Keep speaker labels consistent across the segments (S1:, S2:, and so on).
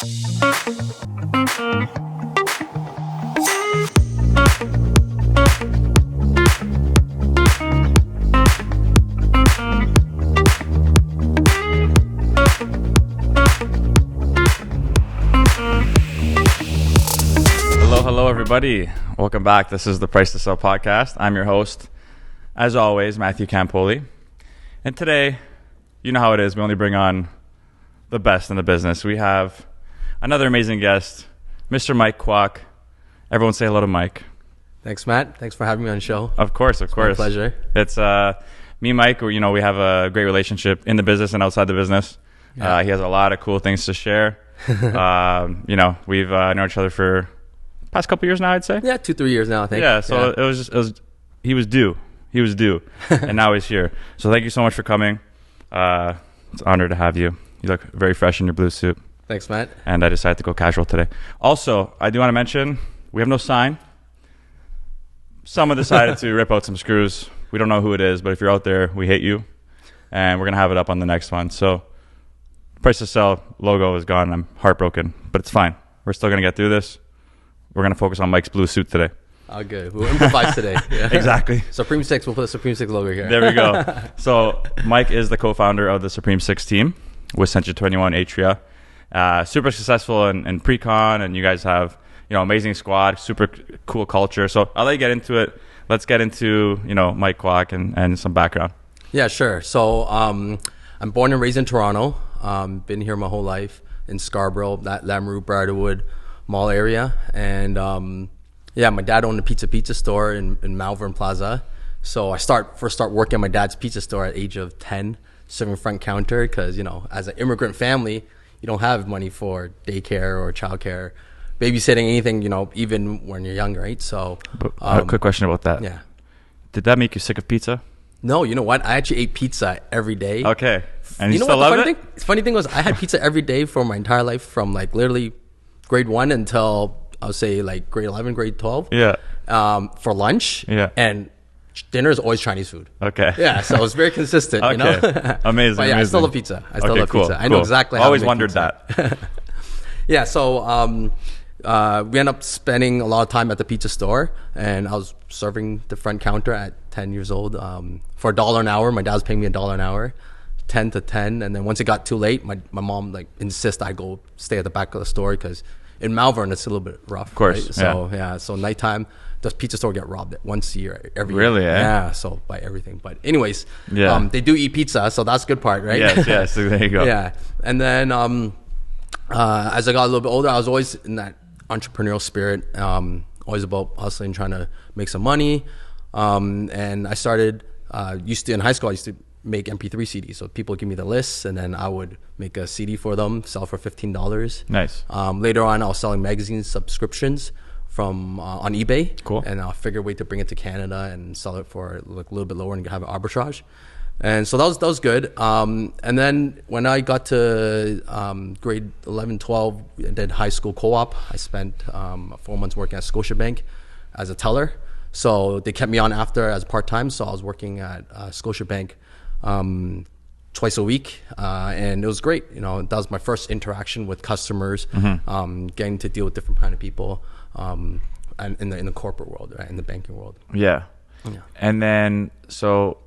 S1: Hello, everybody. Welcome back. This is the Price to Sell podcast. I'm your host, as always, Matthew Campoli. And today, you know how it is. We only bring on the best in the business. We have another amazing guest, Mr. Mike Kwok. Everyone say hello to Mike.
S2: Thanks, Matt. Thanks for having me on the show.
S1: Of course.
S2: It's my pleasure.
S1: It's me and Mike. We have a great relationship in the business and outside the business. Yeah. He has a lot of cool things to share. We've known each other for past couple years now, I'd say.
S2: Yeah, 2-3 years now, I think.
S1: Yeah, so he was due, and now he's here. So thank you so much for coming. It's an honor to have you. You look very fresh in your blue suit.
S2: Thanks, Matt.
S1: And I decided to go casual today. Also, I do want to mention, we have no sign. Someone decided to rip out some screws. We don't know who it is, but if you're out there, we hate you. And we're going to have it up on the next one. So Price to Sell logo is gone. I'm heartbroken, but it's fine. We're still going to get through this. We're going to focus on Mike's blue suit today.
S2: Oh, good. We'll improvise today. Yeah.
S1: Exactly.
S2: Supreme 6, we'll put the Supreme 6 logo here.
S1: There we go. So Mike is the co-founder of the Supreme 6 team with Century 21 Atria. Super successful in pre-con, and you guys have amazing squad, super cool culture. So I'll let you get into it. Let's get into Mike Kwok and some background.
S2: Yeah, sure. So I'm born and raised in Toronto. Been here my whole life in Scarborough, that Lamoureux, Briarwood Mall area, and my dad owned a pizza store in Malvern Plaza. So I first start working at my dad's pizza store at age of 10, serving front counter, because as an immigrant family, you don't have money for daycare or childcare, babysitting, anything, even when you're young, right? So
S1: a quick question about that.
S2: Yeah.
S1: Did that make you sick of pizza?
S2: No, you know what? I actually ate pizza every day.
S1: Okay. And you
S2: know
S1: still
S2: what
S1: love it?
S2: The funny thing was, I had pizza every day for my entire life, from like literally grade 1 until I'll say like grade 11, grade 12.
S1: Yeah.
S2: For lunch.
S1: Yeah.
S2: And dinner is always Chinese food.
S1: Okay.
S2: Yeah. So it was very consistent.
S1: Okay.
S2: But
S1: Amazing.
S2: yeah,
S1: amazing.
S2: I still love pizza.
S1: Cool.
S2: I know exactly how
S1: Always
S2: to make
S1: wondered
S2: pizza.
S1: that.
S2: Yeah. So we ended up spending a lot of time at the pizza store, and I was serving the front counter at 10 years old for $1 an hour. My dad was paying me $1 an hour. 10 to 10, and then once it got too late, my mom insist I go stay at the back of the store, because in Malvern it's a little bit rough.
S1: Of course,
S2: right? So so nighttime, the pizza store get robbed once a year, every
S1: really,
S2: year.
S1: Eh?
S2: Yeah, so by everything. But anyways,
S1: yeah,
S2: they do eat pizza, so that's the good part, right?
S1: Yes, there you go.
S2: Yeah, and then as I got a little bit older, I was always in that entrepreneurial spirit, always about hustling, trying to make some money, and I started in high school I used to make MP3 CDs. So people give me the lists, and then I would make a CD for them, sell for $15.
S1: Nice.
S2: Later on, I was selling magazine subscriptions from on eBay.
S1: Cool.
S2: And I figured a way to bring it to Canada and sell it for a little bit lower and have an arbitrage. And so that was good. And then when I got to grade 11, 12, I did high school co-op. I spent 4 months working at Scotiabank as a teller. So they kept me on after as part-time. So I was working at Scotiabank twice a week, and it was great. That was my first interaction with customers, getting to deal with different kind of people, and in the corporate world, right, in the banking world.
S1: Yeah. And then, so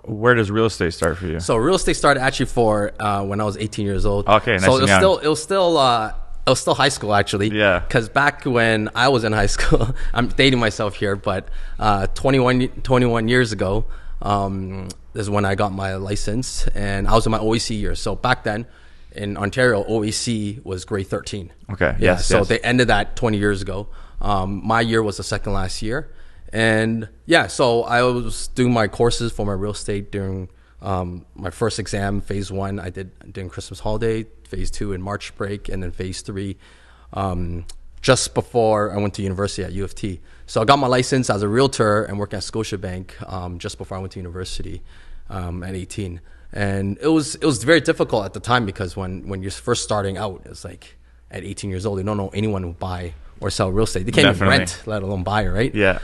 S1: where does real estate start for you?
S2: So real estate started actually for when I was 18 years old.
S1: Okay, nice.
S2: So
S1: it
S2: was still high school, actually.
S1: Yeah.
S2: Because back when I was in high school, I'm dating myself here, but 21 years ago, this is when I got my license, and I was in my OAC year. So back then in Ontario, OAC was grade 13.
S1: Okay.
S2: Yeah.
S1: Yes.
S2: So they ended that 20 years ago. My year was the second last year. And yeah, so I was doing my courses for my real estate during my first exam, phase 1, I did during Christmas holiday, phase 2 in March break, and then phase 3 just before I went to university at U of T. So I got my license as a realtor and working at Scotiabank just before I went to university at 18. And it was very difficult at the time, because when you're first starting out, it's like at 18 years old, you don't know anyone who buy or sell real estate. They can't even rent, let alone buy, right?
S1: Yeah.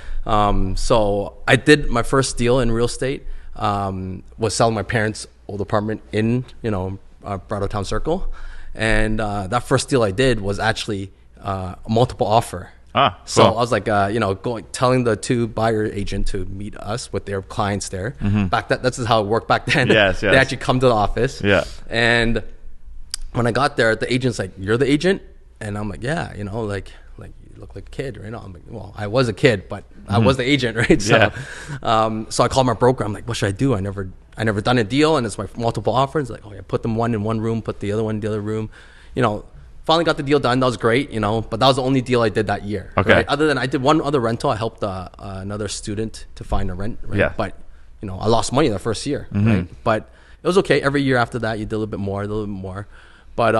S2: So I did my first deal in real estate, was selling my parents' old apartment in, Town Circle. And that first deal I did was actually a multiple offer.
S1: Ah,
S2: So
S1: cool.
S2: I was like, telling the two buyer agent to meet us with their clients there. Back then, that's just how it worked back then.
S1: Yes,
S2: They
S1: yes.
S2: actually come to the office.
S1: Yeah.
S2: And when I got there, the agent's like, "You're the agent?" And I'm like, "Yeah, like you look like a kid, right?" I'm like, "Well, I was a kid, but I was the agent, right?" So, so I called my broker. I'm like, "What should I do? I never done a deal, and it's my multiple offers." Like, "Oh yeah, put them one in one room, put the other one in the other room." Finally got the deal done. That was great, but that was the only deal I did that year.
S1: Okay.
S2: Right? Other than I did one other rental, I helped another student to find a rent. Right?
S1: Yeah.
S2: But I lost money the first year. Right? But it was okay. Every year after that, you did a little bit more. But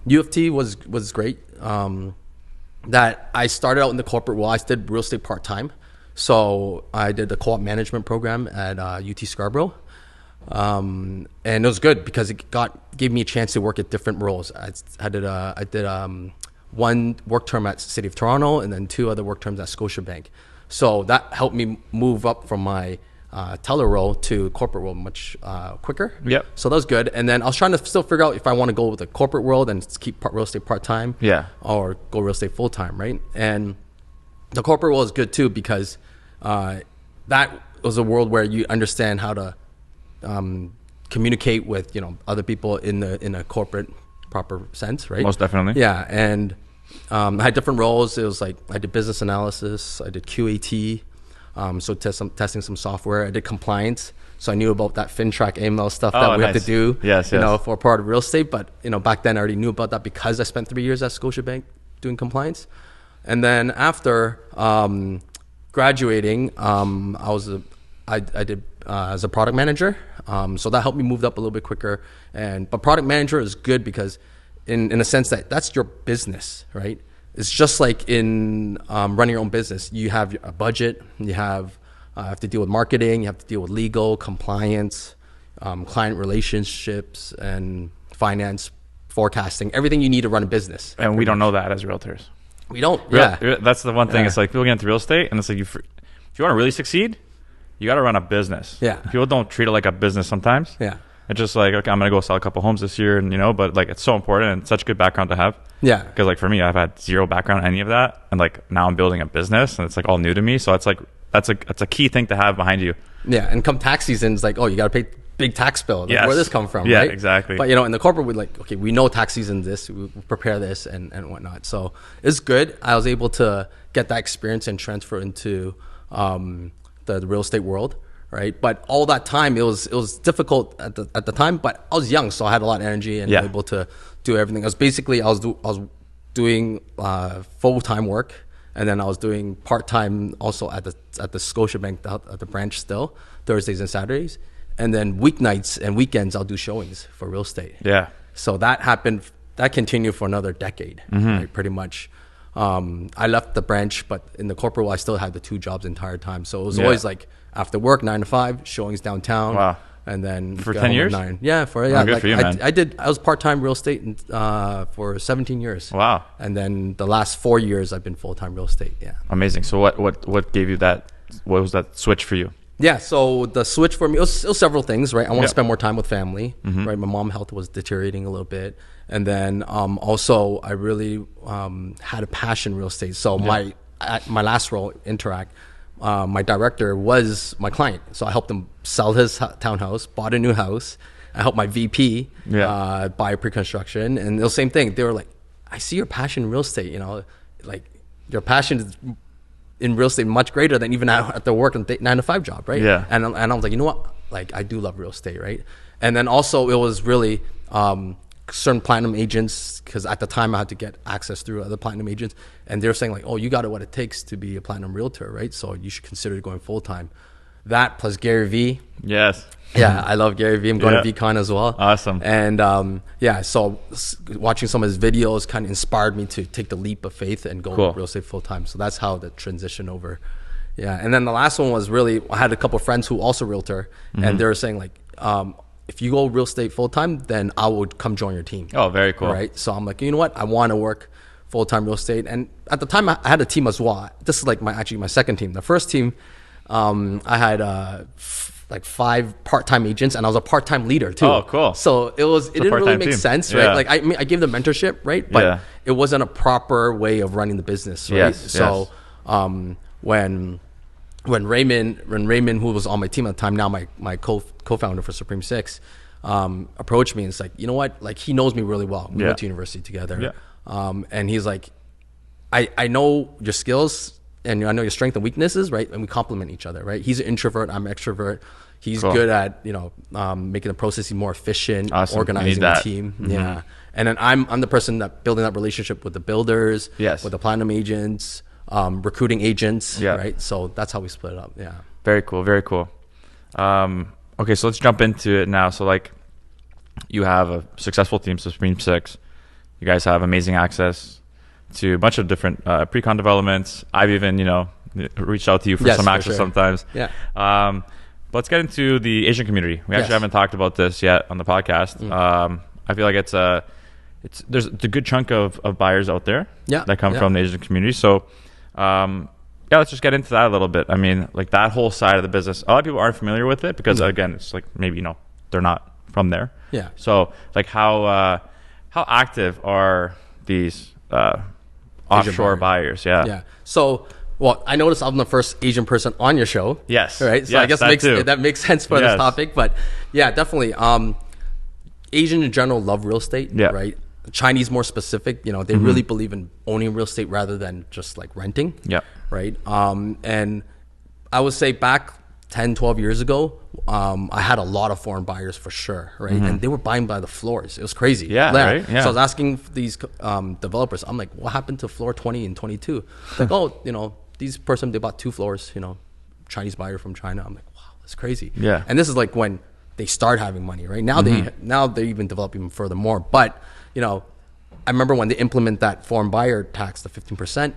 S2: U of T was great. That I started out in the corporate world. I did real estate part time, so I did the co-op management program at UT Scarborough. And it was good because it gave me a chance to work at different roles. I did one work term at City of Toronto and then 2 other work terms at Scotiabank. So that helped me move up from my teller role to corporate role much quicker.
S1: Yep.
S2: So that was good. And then I was trying to still figure out if I want to go with the corporate world and keep real estate part time.
S1: Yeah.
S2: Or go real estate full time, right? And the corporate world is good too because that was a world where you understand how to communicate with other people in a corporate proper sense, right?
S1: Most definitely.
S2: Yeah, and I had different roles. It was like I did business analysis, I did QAT, so testing some software. I did compliance, so I knew about that FinTrack AML stuff that we have to do.
S1: Yes.
S2: For part of real estate. But back then I already knew about that because I spent 3 years at Scotiabank doing compliance, and then after graduating, I did as a product manager. So that helped me move up a little bit quicker. But product manager is good because in a sense that's your business, right? It's just like in running your own business. You have a budget, you have to deal with marketing, you have to deal with legal, compliance, client relationships, and finance, forecasting, everything you need to run a business.
S1: And we don't know that as realtors.
S2: We don't.
S1: That's the one thing.
S2: Yeah.
S1: It's like people get into real estate and it's like if you want to really succeed, you got to run a business.
S2: Yeah.
S1: People don't treat it like a business sometimes.
S2: Yeah.
S1: It's just like, okay, I'm going to go sell a couple homes this year. And, but like, it's so important and such good background to have.
S2: Yeah.
S1: Because like for me, I've had zero background in any of that. And like now I'm building a business and it's like all new to me. So it's like, that's a key thing to have behind you.
S2: Yeah. And come tax season, it's like, oh, you got to pay big tax bill. Like,
S1: Yes.
S2: where did this come from?
S1: Yeah,
S2: right?
S1: exactly.
S2: But in the corporate, we're like, okay, we know tax season this, we prepare this and whatnot. So it's good. I was able to get that experience and transfer into the real estate world. Right, but all that time it was difficult at the time. But I was young, so I had a lot of energy and able to do everything. I was doing full-time work, and then I was doing part-time also at the Scotiabank at the branch still Thursdays and Saturdays, and then weeknights and weekends I'll do showings for real estate.
S1: Yeah.
S2: So that continued for another decade, right, pretty much. I left the branch, but in the corporate world, I still had the 2 jobs the entire time. So it was always like after work, 9 to 5, showings downtown.
S1: Wow.
S2: And then
S1: For 10 years?
S2: 9. Yeah,
S1: Oh, good for you, man.
S2: I was part-time real estate for 17 years.
S1: Wow.
S2: And then the last 4 years, I've been full-time real estate. Yeah.
S1: Amazing. So what gave you that? What was that switch for you?
S2: Yeah, so the switch for me, it was several things, right? I want to spend more time with family,
S1: Mm-hmm.
S2: right? My mom's health was deteriorating a little bit. And then also I really had a passion in real estate. So at my last role, Interact, my director was my client. So I helped him sell his townhouse, bought a new house. I helped my VP buy pre-construction. And the same thing. They were like, I see your passion in real estate, like your passion is in real estate much greater than even at the work and 9 to 5 job, right?
S1: Yeah.
S2: And I was like, you know what? Like I do love real estate, right? And then also it was really certain platinum agents, because at the time I had to get access through other platinum agents, and they're saying like, oh, you got what it takes to be a platinum realtor, right? So you should consider going full time. That plus Gary Vee.
S1: Yes.
S2: Yeah, I love Gary Vee. I'm going to VCon as well.
S1: Awesome.
S2: And so watching some of his videos kind of inspired me to take the leap of faith and go real estate full time. So that's how the transition over. Yeah, and then the last one was really, I had a couple of friends who also realtor, and they were saying like, if you go real estate full time, then I would come join your team.
S1: Oh, very cool.
S2: Right. So I'm like, you know what? I want to work full time real estate. And at the time, I had a team as well. This is like my second team. The first team, I had like 5 part-time agents, and I was a part-time leader too.
S1: Oh, cool.
S2: So it didn't really make
S1: team.
S2: sense, right?
S1: Yeah.
S2: Like I gave them mentorship, right? But
S1: Yeah.
S2: it wasn't a proper way of running the business, right?
S1: Yes,
S2: So when Raymond, who was on my team at the time, now my co-founder for Supreme Six, approached me and it's like, you know what? Like he knows me really well. We went to university together.
S1: Yeah.
S2: And he's like, I know your skills and I know your strengths and weaknesses, right? And we complement each other, right? He's an introvert, I'm an extrovert. He's good at, making the process more efficient, organizing the team. Mm-hmm. Yeah. And then I'm the person that building that relationship with the builders, with the platinum agents, recruiting agents, right? So that's how we split it up. Yeah.
S1: Very cool. Very cool. Okay, so let's jump into it now. So like you have a successful team, Supreme Six. You guys have amazing access to a bunch of different pre-con developments. I've even, reached out to you for some access sometimes.
S2: Yeah.
S1: But let's get into the Asian community. We actually haven't talked about this yet on the podcast. I feel like there's a good chunk of buyers out there that come from the Asian community. So let's just get into that a little bit. I mean, like that whole side of the business, a lot of people aren't familiar with it because again, it's like maybe, they're not from there.
S2: Yeah.
S1: So like how active are these offshore buyers? Yeah.
S2: So, well, I noticed I'm the first Asian person on your show.
S1: Yes.
S2: Right. So I guess that makes sense for this topic. But yeah, definitely. Asian in general love real estate. Yeah. Right. Chinese more specific. They really believe in owning real estate rather than just like renting.
S1: Yeah.
S2: Right. And I would say back 10, 12 years ago, I had a lot of foreign buyers for sure, right? And they were buying by the floors. It was crazy.
S1: Yeah, right? Yeah.
S2: So I was asking these developers, I'm like, what happened to floor 20 and 22? Like, these person, they bought 2 floors, Chinese buyer from China. I'm like, wow, that's crazy.
S1: Yeah.
S2: And this is like when they start having money, right? Now they're even developing furthermore. But, I remember when they implement that foreign buyer tax, the 15%,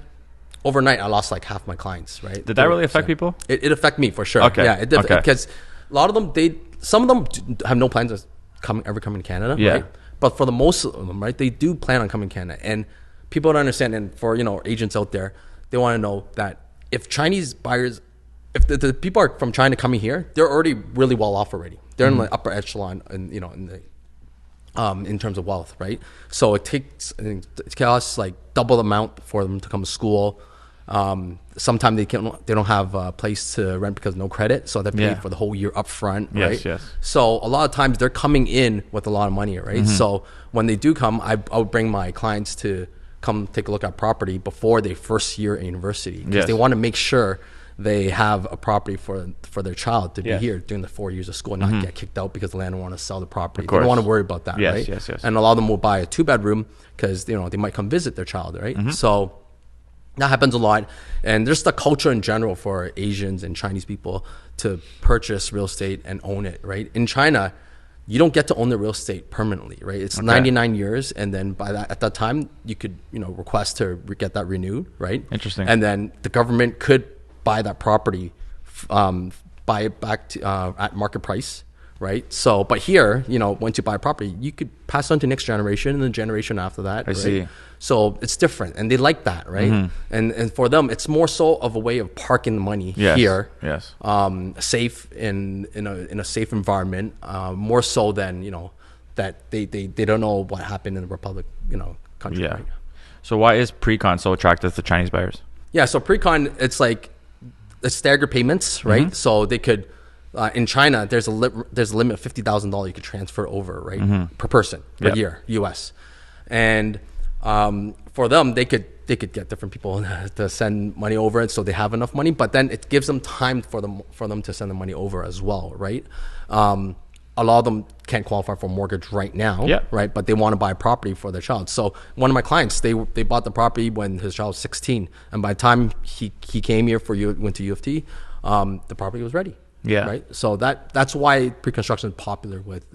S2: overnight, I lost like half my clients, right?
S1: Did that really affect people?
S2: It affected me for sure.
S1: Okay.
S2: Yeah, it did. Because a lot of them, some of them have no plans of ever coming to Canada, right? But for the most of them, right, they do plan on coming to Canada. And people don't understand, and for, agents out there, they want to know that if Chinese buyers, if the people are from China coming here, they're already really well off already. They're in the upper echelon and, in terms of wealth, right? So it costs like double the amount for them to come to school. Sometimes they don't have a place to rent because no credit, so they pay for the whole year up front, right?
S1: Yes.
S2: So a lot of times they're coming in with a lot of money, right? So when they do come, I would bring my clients to come take a look at property before their first year at university because they want to make sure they have a property for their child to be here during the 4 years of school, not get kicked out because the landlord want to sell the property. They don't want to worry about that, right?
S1: Yes.
S2: And a lot of them will buy a 2-bedroom because they might come visit their child, right? So that happens a lot. And there's the culture in general for Asians and Chinese people to purchase real estate and own it, right? In China, you don't get to own the real estate permanently, right? It's 99 years. And then at that time, you could, request to get that renewed, right?
S1: Interesting.
S2: And then the government could buy that property, buy it back to, at market price, right? So, but here, once you buy a property, you could pass on to next generation and the generation after that.
S1: I see.
S2: So it's different, and they like that, right? And for them, it's more so of a way of parking the money here, safe in a safe environment, more so than that they don't know what happened in the Republic, country.
S1: Yeah.
S2: Right?
S1: So why is pre-con so attractive to Chinese buyers?
S2: Yeah. So pre-con, it's like it's staggered payments, right? So they could. In China, there's a limit of $50,000 you could transfer over, right, per person per year, US, and for them, they could get different people to send money over, and so they have enough money. But then it gives them time for them to send the money over as well, right? A lot of them can't qualify for a mortgage right now, right? But they want to buy a property for their child. So one of my clients, they bought the property when his child was 16, and by the time he came here went to U of T, the property was ready. Yeah. Right. So that's why pre-construction is popular with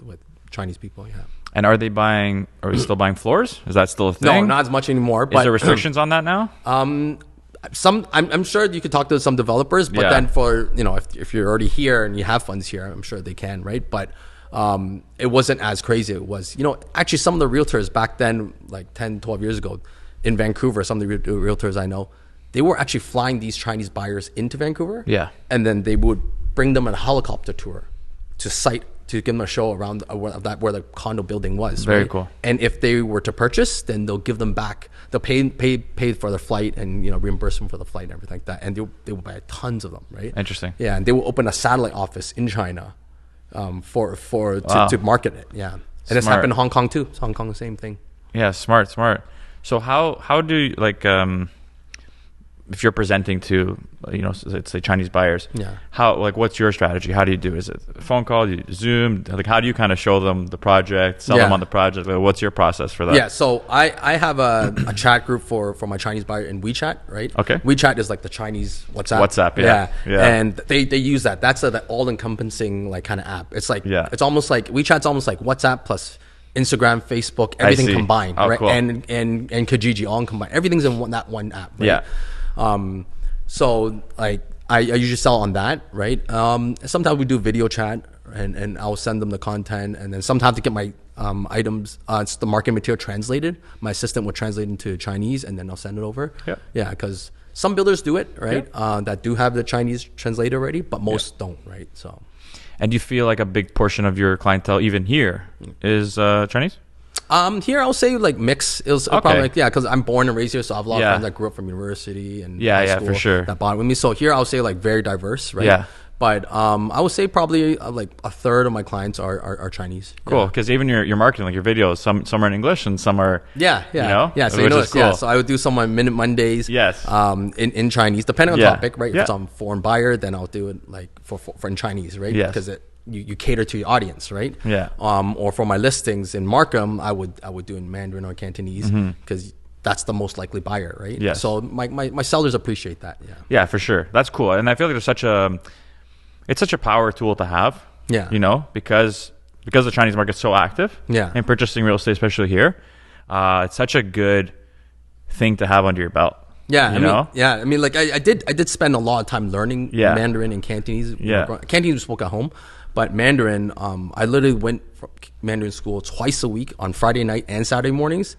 S2: Chinese people. Yeah.
S1: And are we still buying floors? Is that still a thing?
S2: No, not as much anymore. But
S1: is there restrictions on that now?
S2: I'm sure you could talk to some developers, but then for, if you're already here and you have funds here, I'm sure they can. Right. But, it wasn't as crazy. It was, actually some of the realtors back then, like 10, 12 years ago in Vancouver, some of the realtors I know, they were actually flying these Chinese buyers into Vancouver. Yeah. And then they would bring them on a helicopter tour site to give them a show around where the condo building was.
S1: Very
S2: right?
S1: cool.
S2: And if they were to purchase, then they'll give them back. They'll pay for their flight and reimburse them for the flight and everything like that. And they will buy tons of them, right?
S1: Interesting.
S2: Yeah, and they will open a satellite office in China, to market it. Yeah, and it's happened in Hong Kong too. Hong Kong, the same thing.
S1: Yeah, smart. So how do you, like, if you're presenting to, let's say Chinese buyers, what's your strategy? How do you do? Is it a phone call? Do you Zoom? Like, how do you kind of show them the project, sell them on the project? Like, what's your process for that?
S2: Yeah, so I have a chat group for my Chinese buyer in WeChat, right?
S1: Okay.
S2: WeChat is like the Chinese WhatsApp.
S1: Yeah.
S2: And they use that. That's the all-encompassing like kind of app. It's like it's almost like WeChat's almost like WhatsApp plus Instagram, Facebook, everything combined, right?
S1: Cool.
S2: And Kijiji all combined. Everything's in that one app, right?
S1: Yeah.
S2: So like I usually sell on that, right? Sometimes we do video chat and I'll send them the content, and then sometimes to get my items, it's the market material translated. My assistant will translate into Chinese and then I'll send it over. Yeah, because some builders do it, right? That do have the Chinese translated already, but most don't, right? So.
S1: And do you feel like a big portion of your clientele, even here, is Chinese?
S2: Here I'll say like mix. It was probably because I'm born and raised here, so I have a lot of friends that grew up from university and high school
S1: for sure
S2: that bond with me. So here I'll say like very diverse, right?
S1: Yeah.
S2: But I would say probably like a third of my clients are Chinese.
S1: Cool, because even your marketing, like your videos, some are in English and some are
S2: So so I would do some of my Minute Mondays.
S1: Yes.
S2: In Chinese, depending on topic, right? If it's on foreign buyer, then I'll do it like for in Chinese, right?
S1: Yes.
S2: Because you cater to your audience, right?
S1: Yeah.
S2: Or for my listings in Markham, I would do in Mandarin or Cantonese because that's the most likely buyer, right?
S1: Yeah.
S2: So my sellers appreciate that. Yeah.
S1: Yeah, for sure. That's cool, and I feel like it's such a power tool to have.
S2: Yeah.
S1: Because the Chinese market's so active.
S2: Yeah.
S1: In purchasing real estate, especially here, it's such a good thing to have under your belt.
S2: Yeah, I mean, like I did spend a lot of time learning Mandarin and Cantonese. Cantonese we spoke at home, but Mandarin, I literally went from Mandarin school twice a week on Friday night and Saturday mornings,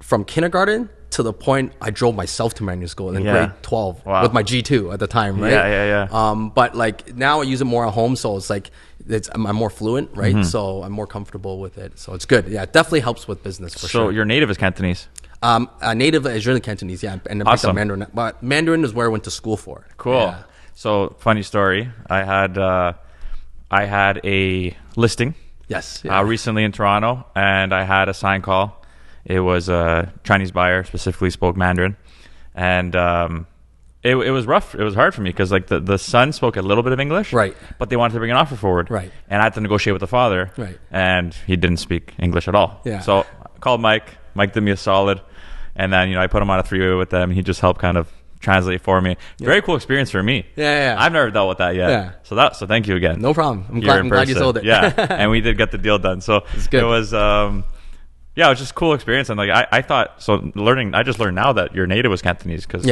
S2: from kindergarten to the point I drove myself to Mandarin school in grade 12 with my G2 at the time, right?
S1: Yeah.
S2: But like now I use it more at home, so it's like I'm more fluent, right? So I'm more comfortable with it, so it's good. Yeah, it definitely helps with business for sure.
S1: So your native is Cantonese.
S2: Native is really Cantonese, and then picked up Mandarin. But Mandarin is where I went to school for.
S1: Cool. Yeah. So funny story. I had a listing.
S2: Yes.
S1: Recently in Toronto, and I had a sign call. It was a Chinese buyer, specifically spoke Mandarin, and it was rough. It was hard for me because like the son spoke a little bit of English,
S2: right?
S1: But they wanted to bring an offer forward,
S2: right?
S1: And I had to negotiate with the father,
S2: right?
S1: And he didn't speak English at all.
S2: Yeah.
S1: So I called Mike. Mike did me a solid, and then I put him on a three-way with them. He just helped kind of translate for me. Very cool experience for me.
S2: Yeah.
S1: I've never dealt with that yet.
S2: Yeah.
S1: So thank you again.
S2: No problem. I'm glad you sold it.
S1: Yeah. And we did get the deal done. So
S2: it's good.
S1: It was it was just a cool experience. And like I thought, I just learned now that your native was Cantonese because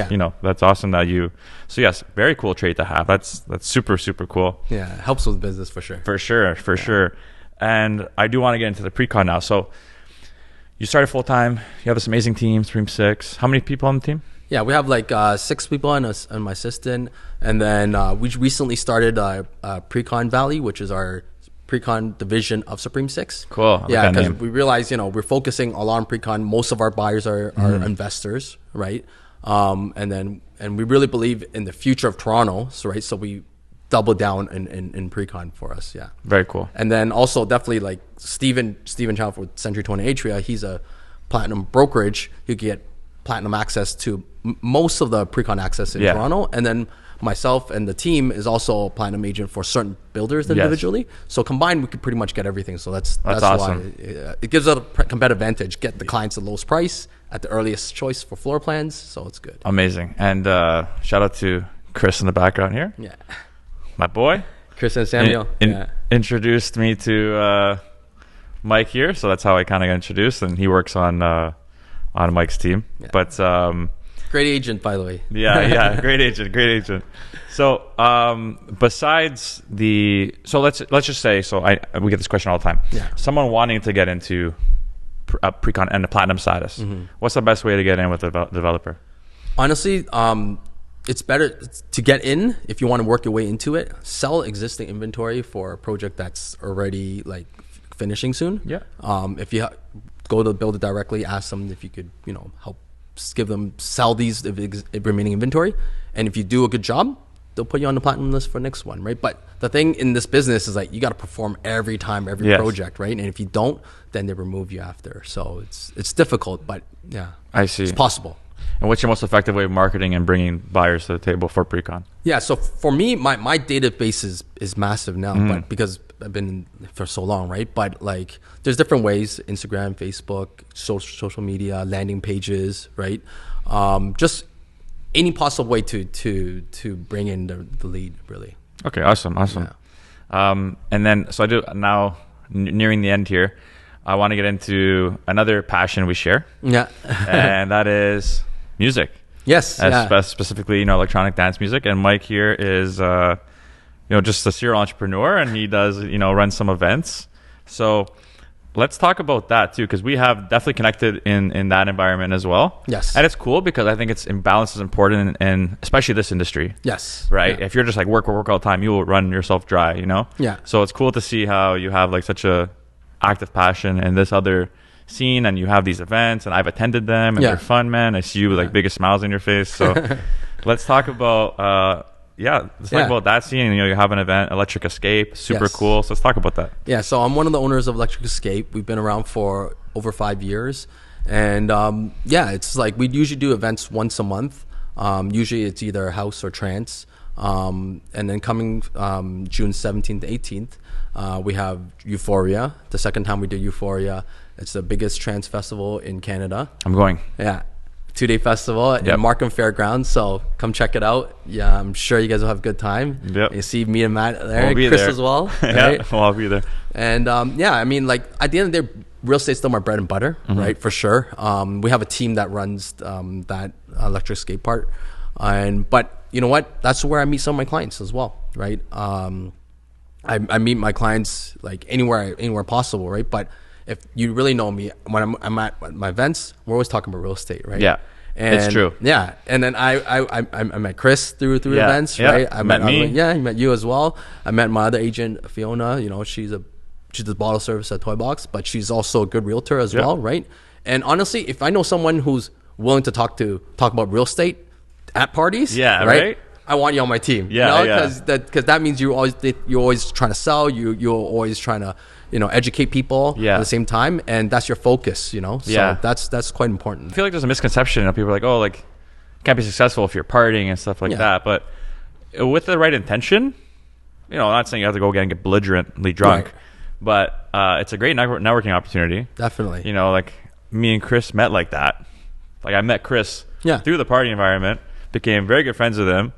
S1: that's awesome that so yes, very cool trait to have. That's super, super cool.
S2: Yeah, it helps with business for sure.
S1: For sure. And I do want to get into the pre-con now. So you started full time. You have this amazing team, Supreme 6. How many people on the team?
S2: Yeah, we have like 6 people and my assistant, and then we recently started Pre-Con Valley, which is our pre-con division of Supreme 6.
S1: Cool.
S2: Yeah, because we realize we're focusing a lot on pre-con. Most of our buyers are investors, right? And we really believe in the future of Toronto, so we double down in pre-con for us. Yeah,
S1: very cool.
S2: And then also definitely like Steven Chow with Century 20 Atria, he's a platinum brokerage. You get platinum access to most of the pre-con access in Toronto, and then myself and the team is also a platinum agent for certain builders individually. So combined, we could pretty much get everything. So that's
S1: awesome.
S2: Why it gives us a competitive advantage. Get the clients the lowest price at the earliest choice for floor plans. So it's good.
S1: Amazing. And shout out to Chris in the background here.
S2: Yeah,
S1: my boy
S2: Chris and Samuel
S1: introduced me to Mike here. So that's how I kind of got introduced, and he works on Mike's team. But
S2: great agent, by the way.
S1: Yeah, great agent. So besides let's just say, we get this question all the time.
S2: Yeah.
S1: Someone wanting to get into pre-con and the platinum status. What's the best way to get in with the developer?
S2: Honestly, it's better to get in if you want to work your way into it. Sell existing inventory for a project that's already like finishing soon.
S1: Yeah.
S2: If you go to the builder directly, ask them if you could, help give them sell these remaining inventory, and if you do a good job, they'll put you on the platinum list for the next one, right? But the thing in this business is like you got to perform every time, every project, right? And if you don't, then they remove you after. So it's difficult, but yeah,
S1: I see.
S2: It's possible.
S1: And what's your most effective way of marketing and bringing buyers to the table for pre-con?
S2: Yeah, so for me, my database is massive now, but because I've been for so long, right? But like, there's different ways: Instagram, Facebook, social media, landing pages, right? Just any possible way to bring in the lead, really.
S1: Okay, awesome. Yeah. And then, so I do now, nearing the end here, I want to get into another passion we share.
S2: Yeah.
S1: And that is music.
S2: Yes.
S1: Specifically, electronic dance music. And Mike here is, just a serial entrepreneur, and he does, run some events. So let's talk about that too, because we have definitely connected in that environment as well.
S2: Yes.
S1: And it's cool because I think balance is important in especially this industry.
S2: Yes.
S1: Right.
S2: Yeah.
S1: If you're just like work all the time, you will run yourself dry,
S2: Yeah.
S1: So it's cool to see how you have like such a active passion in this other scene, and you have these events, and I've attended them, and they're fun, man. I see you with like biggest smiles on your face. So let's talk about talk about that scene. You have an event, Electric Escape, super cool. So let's talk about that.
S2: Yeah, so I'm one of the owners of Electric Escape. We've been around for over 5 years, and it's like we usually do events once a month. Usually it's either house or trance. And then coming June 17th to 18th, we have Euphoria. The second time we do Euphoria, it's the biggest trance festival in Canada.
S1: I'm going.
S2: Yeah. 2-day festival at Markham Fairgrounds. So come check it out. Yeah, I'm sure you guys will have a good time.
S1: Yep.
S2: You see me and Matt there,
S1: we'll be
S2: Chris
S1: there
S2: as well.
S1: Yeah,
S2: Right?
S1: well, I'll be there.
S2: And I mean, like at the end of the day, real estate's still my bread and butter, right? For sure. We have a team that runs that Electric Escape part. But you know what? That's where I meet some of my clients as well, right? I meet my clients like anywhere possible, right? But if you really know me, when I'm at my events, we're always talking about real estate, right?
S1: Yeah, it's true.
S2: Yeah, and then I met Chris through events, right? I met
S1: me.
S2: He met you as well. I met my other agent, Fiona. She does bottle service at Toy Box, but she's also a good realtor as well, right? And honestly, if I know someone who's willing to talk about real estate at parties, right? I want you on my team, because that means you're always trying to sell. You're always trying to educate people at the same time, and that's your focus, So that's quite important.
S1: I feel like there's a misconception. People are like, oh, like can't be successful if you're partying and stuff like that. But with the right intention, I'm not saying you have to go get belligerently drunk, but it's a great networking opportunity.
S2: Definitely.
S1: Like me and Chris met like that. Like I met Chris through the party environment, became very good friends with him,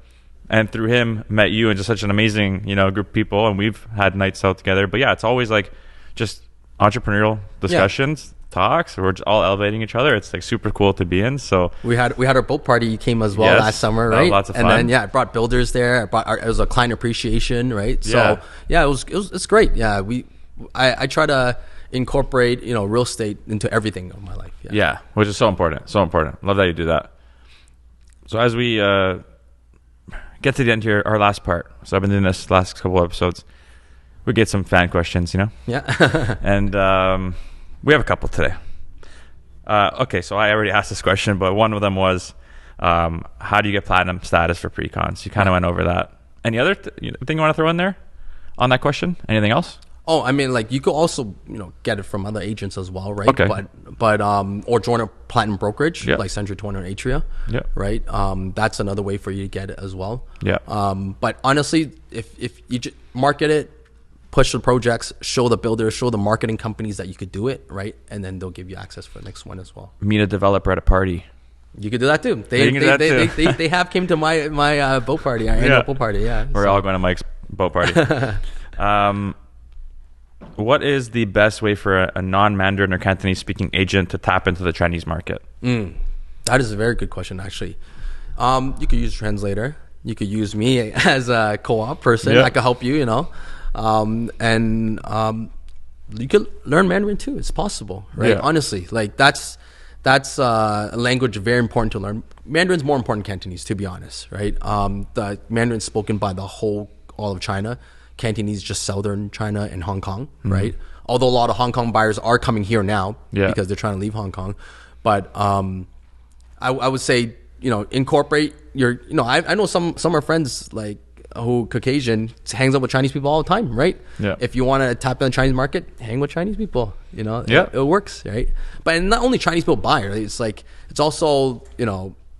S1: and through him met you, and just such an amazing group of people, and we've had nights out together. But it's always like just entrepreneurial discussions, talks. We're just all elevating each other. It's like super cool to be in. So
S2: we had our boat party. You came as well last summer, right?
S1: Lots of fun.
S2: And then I brought builders there. It was a client appreciation, right? So it's great. Yeah, I try to incorporate real estate into everything of my life.
S1: Yeah, which is so important. So important. Love that you do that. So as we get to the end here, our last part. So I've been doing this last couple of episodes. We get some fan questions,
S2: Yeah.
S1: And we have a couple today. Okay, so I already asked this question, but one of them was, how do you get platinum status for pre-cons? You kind of went over that. Any other thing you want to throw in there on that question? Anything else?
S2: Oh, I mean, like you could also, get it from other agents as well, right?
S1: Okay.
S2: But or join a platinum brokerage like Century 20 or Atria, right? That's another way for you to get it as well.
S1: Yeah.
S2: But honestly, if you just market it, push the projects, show the builders, show the marketing companies that you could do it, right? And then they'll give you access for the next one as well.
S1: Meet a developer at a party.
S2: You could do that too. They have came to my boat party, our annual boat party. Yeah.
S1: We're all going to Mike's boat party. What is the best way for a non-Mandarin or Cantonese speaking agent to tap into the Chinese market?
S2: That is a very good question, actually. You could use a translator. You could use me as a co-op person. I could help you, and you could learn Mandarin too. It's possible, right? Honestly, like that's That's a language very important to learn. Mandarin's more important than Cantonese, to be honest, right? The Mandarin spoken by all of China. Cantonese just southern China and Hong Kong, right? Although a lot of Hong Kong buyers are coming here now because they're trying to leave Hong Kong. But I would say, incorporate I know some of our friends like who Caucasian hangs out with Chinese people all the time, right?
S1: Yeah.
S2: If you want to tap in the Chinese market, hang with Chinese people, it works, right? But not only Chinese people buy, right? It's also,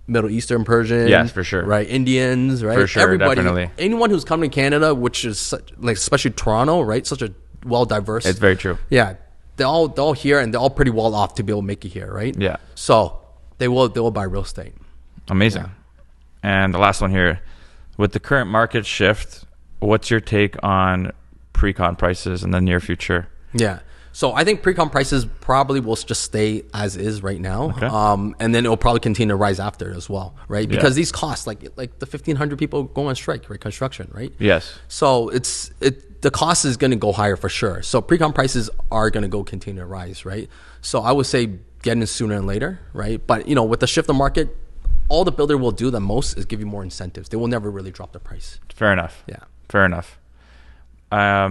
S2: Middle Eastern, Persian.
S1: Yes, for sure.
S2: Right? Indians, right?
S1: For sure,
S2: Everybody,
S1: definitely.
S2: anyone who's coming to Canada, which is especially Toronto, right? Such a well-diverse.
S1: It's very true.
S2: Yeah. They're all here and they're all pretty well off to be able to make it here, right?
S1: Yeah.
S2: So they will buy real estate.
S1: Amazing.
S2: Yeah.
S1: And the last one here, with the current market shift, what's your take on pre-con prices in the near future?
S2: Yeah. So I think pre-con prices probably will just stay as is right now.
S1: Okay.
S2: And then it'll probably continue to rise after as well, right? Because these costs, like the 1,500 people go on strike, right? Construction, right?
S1: Yes.
S2: So the cost is going to go higher for sure. So pre-con prices are going to continue to rise, right? So I would say get in sooner than later, right? But with the shift of market, all the builder will do the most is give you more incentives. They will never really drop the price.
S1: Fair enough.
S2: Yeah.
S1: Fair enough. I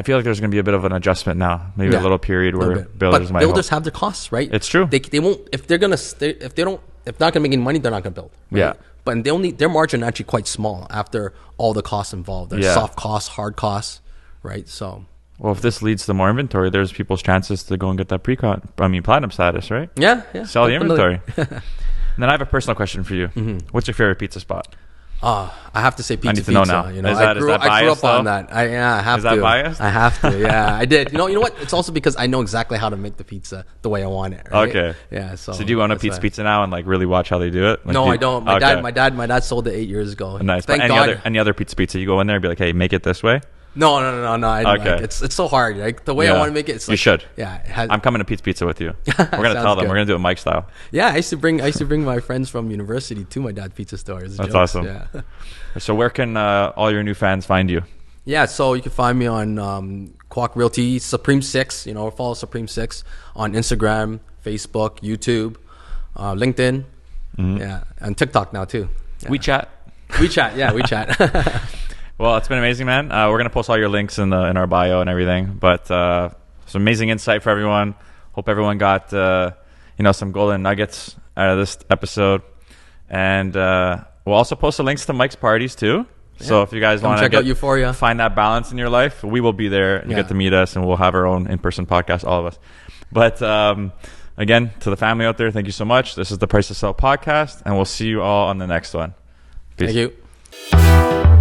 S1: feel like there's going to be a bit of an adjustment now. Maybe a little period where builders might.
S2: Builders have their costs, right?
S1: It's true.
S2: They won't if they're gonna if they're not going to make any money, they're not going to build. Right?
S1: Yeah.
S2: But their margin actually quite small after all the costs involved. There's soft costs, hard costs, right? So.
S1: Well, if this leads to more inventory, there's people's chances to go and get that platinum status, right?
S2: Yeah.
S1: Sell the inventory. And then I have a personal question for you. What's your favorite pizza spot?
S2: I have to say pizza.
S1: I need to know now.
S2: I grew up on that. I have to.
S1: Is that biased?
S2: I have to. Yeah, I did. You know what? It's also because I know exactly how to make the pizza the way I want it. Right?
S1: Okay.
S2: Yeah. So
S1: do you own a pizza now and really watch how they do it?
S2: No, I don't. My dad sold it 8 years ago.
S1: Nice.
S2: Thank
S1: but
S2: God.
S1: any other pizza, you go in there and be like, hey, make it this way.
S2: No.
S1: Okay.
S2: It's so hard. Like the way I want to make it. It's
S1: you should.
S2: Yeah.
S1: I'm coming to pizza with you. We're gonna tell them. We're gonna do it Mike style.
S2: Yeah, I used to bring my friends from university to my dad's pizza store.
S1: That's awesome.
S2: Yeah.
S1: So where can all your new fans find you?
S2: Yeah, so you can find me on Kwok Realty, Supreme 6, follow Supreme 6 on Instagram, Facebook, YouTube, LinkedIn, and TikTok now too. Yeah.
S1: WeChat.
S2: WeChat.
S1: Well, it's been amazing, man. We're going to post all your links in our bio and everything, but some amazing insight for everyone. Hope everyone got some golden nuggets out of this episode. And we'll also post the links to Mike's parties too. Yeah. So if you guys want to
S2: check out Euphoria,
S1: find that balance in your life, we will be there. You get to meet us, and we'll have our own in-person podcast, all of us. But again, to the family out there, thank you so much. This is the Price to Sell podcast, and we'll see you all on the next one. Peace.
S2: Thank you.